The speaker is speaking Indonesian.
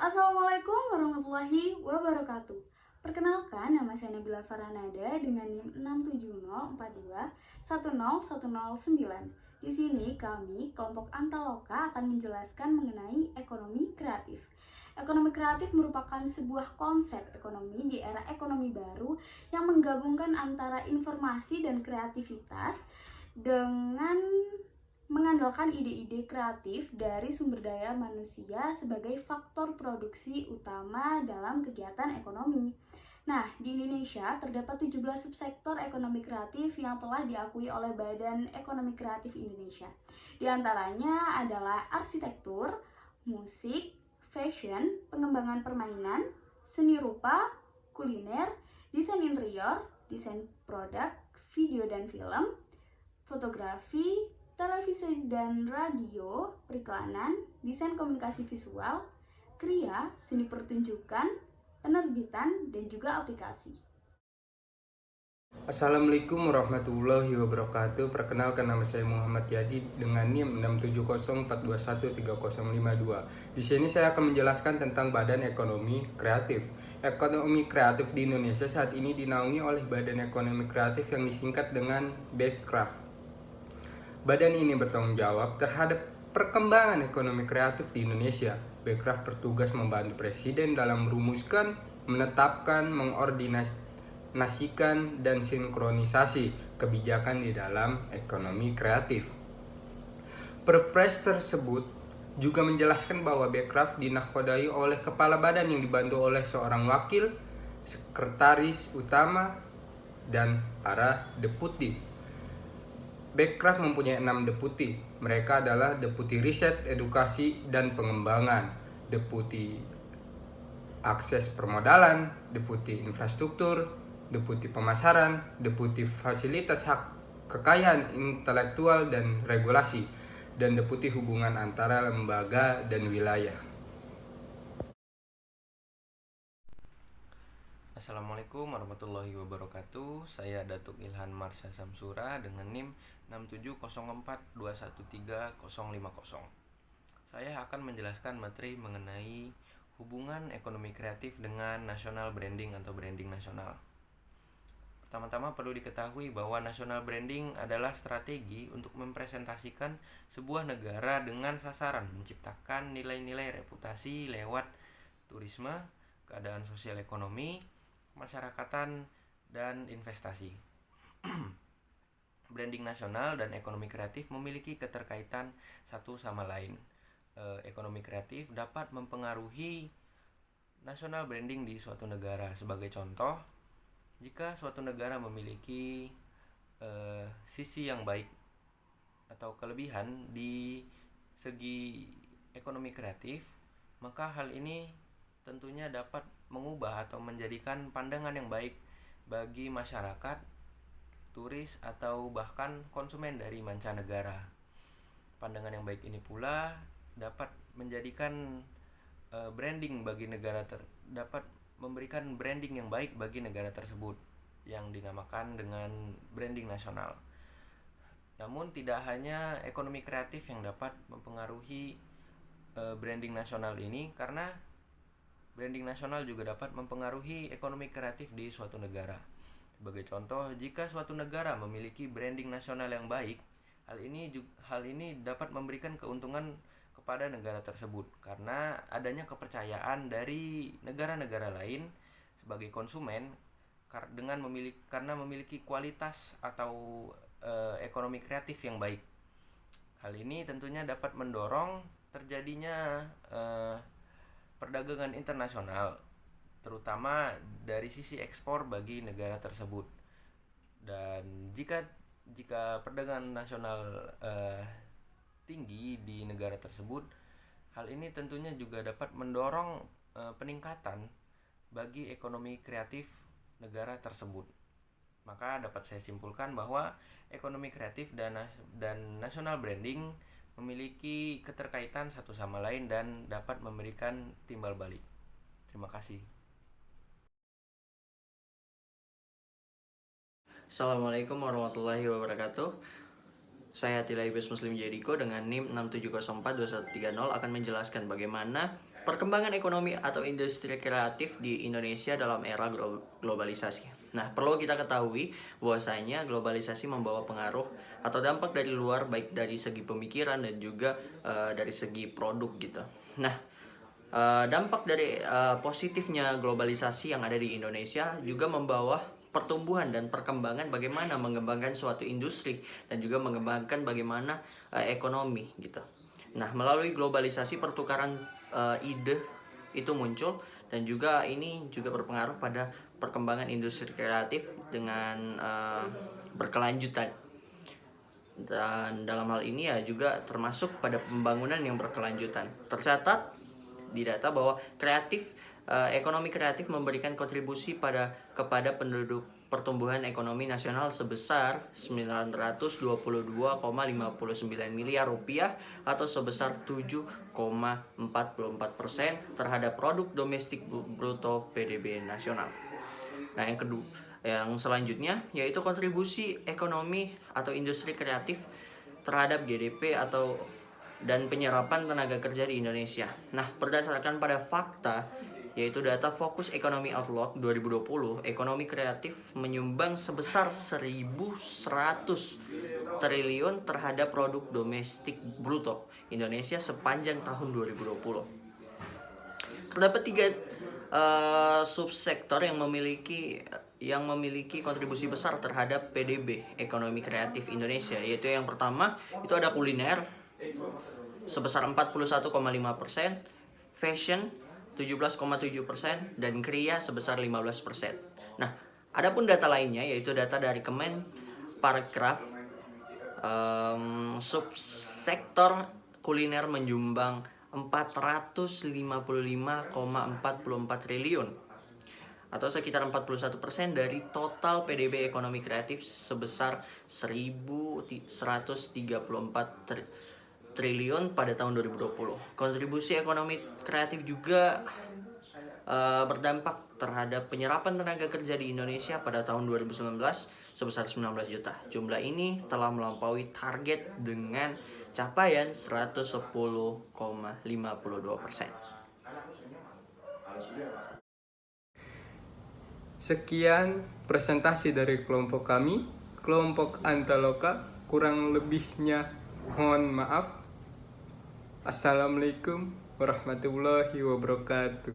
Assalamualaikum warahmatullahi wabarakatuh. Perkenalkan, nama saya Nabila Faranada dengan NIM 67042101009. Di sini kami, kelompok Antaloka, akan menjelaskan mengenai ekonomi kreatif. Ekonomi kreatif merupakan sebuah konsep ekonomi di era ekonomi baru yang menggabungkan antara informasi dan kreativitas dengan mengandalkan ide-ide kreatif dari sumber daya manusia sebagai faktor produksi utama dalam kegiatan ekonomi. Nah, di Indonesia terdapat 17 subsektor ekonomi kreatif yang telah diakui oleh Badan Ekonomi Kreatif Indonesia. Di antaranya adalah arsitektur, musik, fashion, pengembangan permainan, seni rupa, kuliner, desain interior, desain produk, video dan film, fotografi, televisi dan radio, periklanan, desain komunikasi visual, kriya, seni pertunjukan, penerbitan, dan juga aplikasi. Assalamualaikum warahmatullahi wabarakatuh. Perkenalkan, nama saya Muhammad Yadi dengan NIM 67042130052. Di sini saya akan menjelaskan tentang Badan Ekonomi Kreatif. Ekonomi kreatif di Indonesia saat ini dinaungi oleh Badan Ekonomi Kreatif yang disingkat dengan Bekraf. Badan ini bertanggung jawab terhadap perkembangan ekonomi kreatif di Indonesia. Bekraf bertugas membantu Presiden dalam merumuskan, menetapkan, mengordinasikan, dan sinkronisasi kebijakan di dalam ekonomi kreatif. Perpres tersebut juga menjelaskan bahwa Bekraf dinakodai oleh kepala badan yang dibantu oleh seorang wakil, sekretaris utama, dan para deputi. Bekraf mempunyai 6 deputi. Mereka adalah Deputi Riset, Edukasi, dan Pengembangan, Deputi Akses Permodalan, Deputi Infrastruktur, Deputi Pemasaran, Deputi Fasilitas Hak Kekayaan Intelektual dan Regulasi, dan Deputi Hubungan Antara Lembaga dan Wilayah. Assalamualaikum warahmatullahi wabarakatuh. Saya Datuk Ilhan Marsha Samsura dengan NIM 67042130050. Saya akan menjelaskan materi mengenai hubungan ekonomi kreatif dengan national branding atau branding nasional. Pertama-tama perlu diketahui bahwa national branding adalah strategi untuk mempresentasikan sebuah negara dengan sasaran menciptakan nilai-nilai reputasi lewat turisme, keadaan sosial ekonomi, masyarakatan, dan investasi. Branding nasional dan ekonomi kreatif memiliki keterkaitan satu sama lain. Ekonomi kreatif dapat mempengaruhi national branding di suatu negara. Sebagai contoh, jika suatu negara memiliki sisi yang baik atau kelebihan di segi ekonomi kreatif, maka hal ini tentunya dapat mengubah atau menjadikan pandangan yang baik bagi masyarakat, turis, atau bahkan konsumen dari mancanegara. Pandangan yang baik ini pula dapat menjadikan branding bagi negara dapat memberikan branding yang baik bagi negara tersebut yang dinamakan dengan branding nasional. Namun tidak hanya ekonomi kreatif yang dapat mempengaruhi branding nasional ini, karena branding nasional juga dapat mempengaruhi ekonomi kreatif di suatu negara. Sebagai contoh, jika suatu negara memiliki branding nasional yang baik, hal ini dapat memberikan keuntungan kepada negara tersebut karena adanya kepercayaan dari negara-negara lain sebagai konsumen karena memiliki kualitas atau ekonomi kreatif yang baik. Hal ini tentunya dapat mendorong terjadinya perdagangan internasional, terutama dari sisi ekspor bagi negara tersebut. Dan jika perdagangan nasional tinggi di negara tersebut, hal ini tentunya juga dapat mendorong peningkatan bagi ekonomi kreatif negara tersebut. Maka dapat saya simpulkan bahwa ekonomi kreatif dan national branding memiliki keterkaitan satu sama lain dan dapat memberikan timbal balik. Terima kasih. Assalamualaikum warahmatullahi wabarakatuh. Saya Atila Ibis Muslim Jericho dengan NIM 670421130 akan menjelaskan bagaimana perkembangan ekonomi atau industri kreatif di Indonesia dalam era globalisasi. Nah, perlu kita ketahui bahwasanya globalisasi membawa pengaruh atau dampak dari luar, baik dari segi pemikiran dan juga dari segi produk gitu. Nah, dampak dari positifnya globalisasi yang ada di Indonesia juga membawa pertumbuhan dan perkembangan bagaimana mengembangkan suatu industri dan juga mengembangkan bagaimana ekonomi gitu. Nah, melalui globalisasi pertukaran ide itu muncul dan juga ini juga berpengaruh pada perkembangan industri kreatif dengan berkelanjutan. Dan dalam hal ini ya juga termasuk pada pembangunan yang berkelanjutan. Tercatat di data bahwa ekonomi kreatif memberikan kontribusi kepada penduduk pertumbuhan ekonomi nasional sebesar 922,59 miliar rupiah atau sebesar 7,44% terhadap produk domestik bruto PDB nasional. Nah, yang selanjutnya yaitu kontribusi ekonomi atau industri kreatif terhadap GDP dan penyerapan tenaga kerja di Indonesia. Nah, berdasarkan pada fakta yaitu data Focus Economy Outlook 2020, ekonomi kreatif menyumbang sebesar 1.100 triliun terhadap produk domestik bruto Indonesia sepanjang tahun 2020. Terdapat 3 subsektor yang memiliki kontribusi besar terhadap PDB ekonomi kreatif Indonesia, yaitu yang pertama itu ada kuliner sebesar 41,5%, fashion 17,7%, dan kriya sebesar 15%. Nah, adapun data lainnya yaitu data dari Kemenparekraf, subsektor kuliner menyumbang 455,44 triliun atau sekitar 41% dari total PDB ekonomi kreatif sebesar 1.134 triliun pada tahun 2020. Kontribusi ekonomi kreatif juga berdampak terhadap penyerapan tenaga kerja di Indonesia pada tahun 2019 sebesar 19 juta. Jumlah ini telah melampaui target dengan capaian 110,52%. Sekian presentasi dari kelompok kami, kelompok Antaloka. Kurang lebihnya mohon maaf. Assalamualaikum warahmatullahi wabarakatuh.